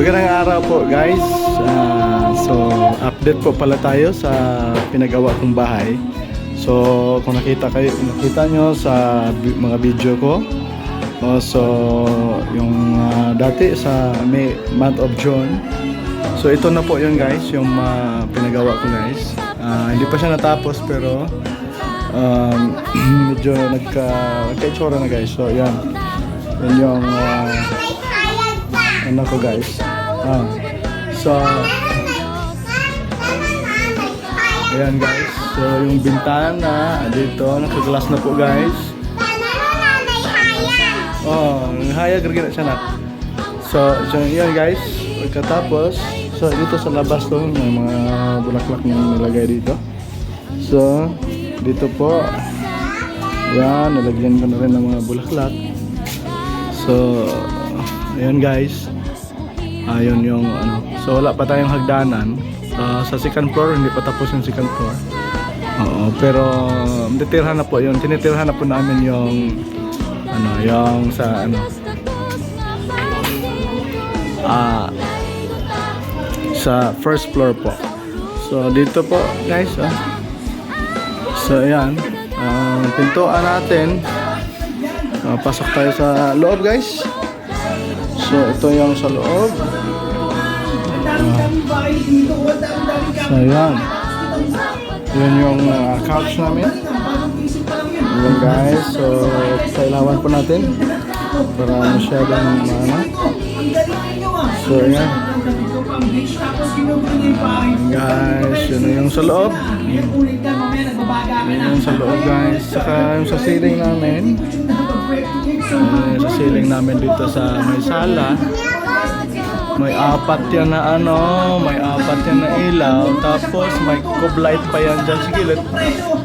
Magandang araw po guys. So update po pala tayo sa pinagawa kong bahay. So kung nakita nyo sa mga video ko, so yung dati sa May month of June. So ito na po yun guys, yung pinagawa ko guys. Hindi pa siya natapos pero medyo nagka-itsura na guys. So yan yung ano ko guys. So ayan guys, so yung bintana dito naka-glass na po guys. Hayag rin siya na. So yan guys, pagkatapos so dito sa labas to may mga bulaklak na nilagay dito. So dito po yan, nalagyan ko na rin ng mga bulaklak. So ayan guys, ayun yung ano. So wala pa tayong hagdanan. Sa second floor, hindi pa tapos yung second floor. Pero titirhan na po yun. Tinitirhan na po namin yung ano, yung sa ano, sa first floor po. So dito po guys, so ayan, pintuan natin. Pasok tayo sa loob guys. So ito yung sa loob. So yan. Yun yung couch namin. Yan guys. So kailangan po natin para masyadong so yan. Guys, yun yung sa loob. Yun yung sa loob guys. Saka yung sa ceiling namin. Sa ceiling namin dito sa may sala. May apat yan na ano, may apat yan na ilaw. Tapos may coblight pa yan dyan sa gilid.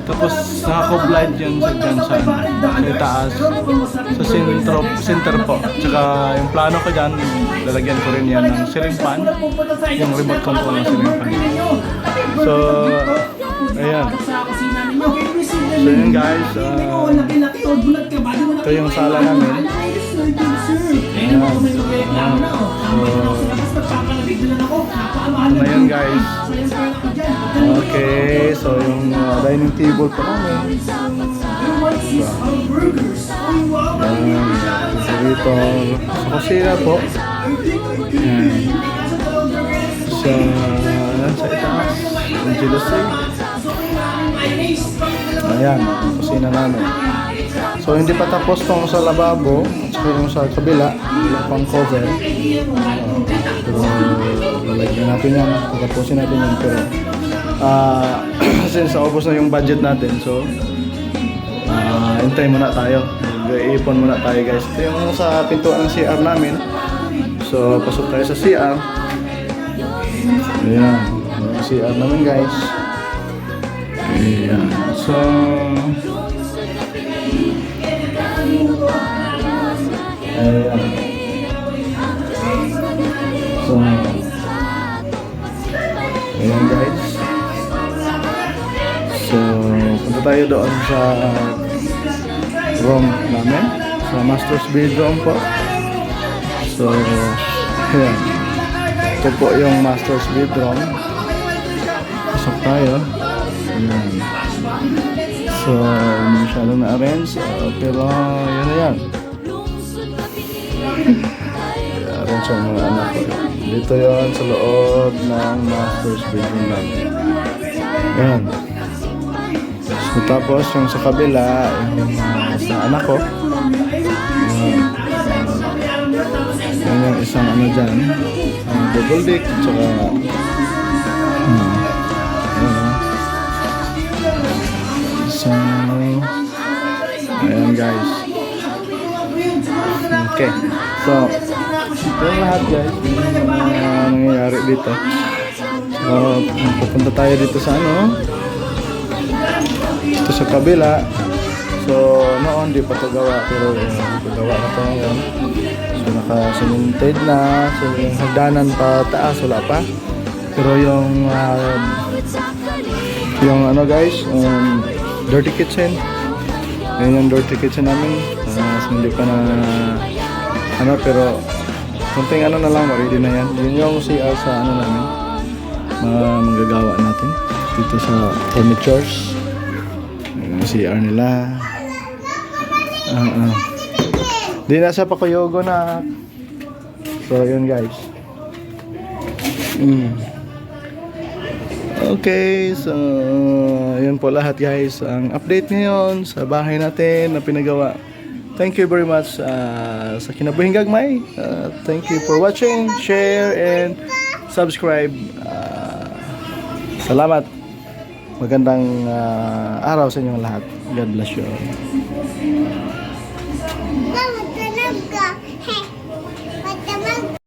Tapos naka-coblight yan sa dyan sa itaas. Sa center po. Tsaka yung plano ko dyan, lalagyan ko rin yan ng ceiling fan. Yung remote control ng ceiling fan. So ayan. So yun guys, ito yung sala namin. Ano yun guys. Okay, so yung dining table pa namin. So dito sa kusina po. So sa itaas yung jealousy. Ayan, kusina namin. So hindi pa tapos tong sa lababo at saka yung sa kabila, wala pang cover. Pero lalagyan natin yan, tatapusin natin yan. Pero since naubos na yung budget natin, so hintay muna tayo, mag-iipon muna tayo guys. Ito yung sa pintuan ng CR namin. So pasok tayo sa CR. Ayan, yung CR namin guys. Ayan, so ayan. So ayan guys. So punta tayo doon sa room namin, sa master's bedroom po. So ayan, ito po yung master's bedroom. Pasok tayo. Ayan. So masyadong na-arrange, pero yun na yan. Arrange ang mga anak ko. Dito yon sa loob ng master's bedroom namin. Yan. So tapos yung sa kabila, yung sa anak ko. Yan yung isang ano dyan, double deck, tsaka so ayan guys. Okay, so ito yung lahat guys, nangyayari dito. So pupunta tayo dito sa ano, ito sa kabila. So noon di pa ito gawa, pero gawa na ito ngayon. So naka-cemented na. So yung hagdanan pa taas wala pa, pero yung ano guys, dirty kitchen. Yan yung dirty kitchen namin. So hindi pa na ano, pero Kunting ano na lang, ready na yan. Yun yung CR sa ano namin. Mga manggagawa natin. Dito sa furnitures. Yung CR nila. Di na sa Pakuyogo na. So, yun guys. Okay, so yun po lahat guys. Ang update ngayon sa bahay natin na pinagawa. Thank you very much sa Kinabuhing Gagmay. Thank you for watching, share, and subscribe. Salamat. Magandang araw sa inyong lahat. God bless you all. Mama, tanong ka. Hey, matamang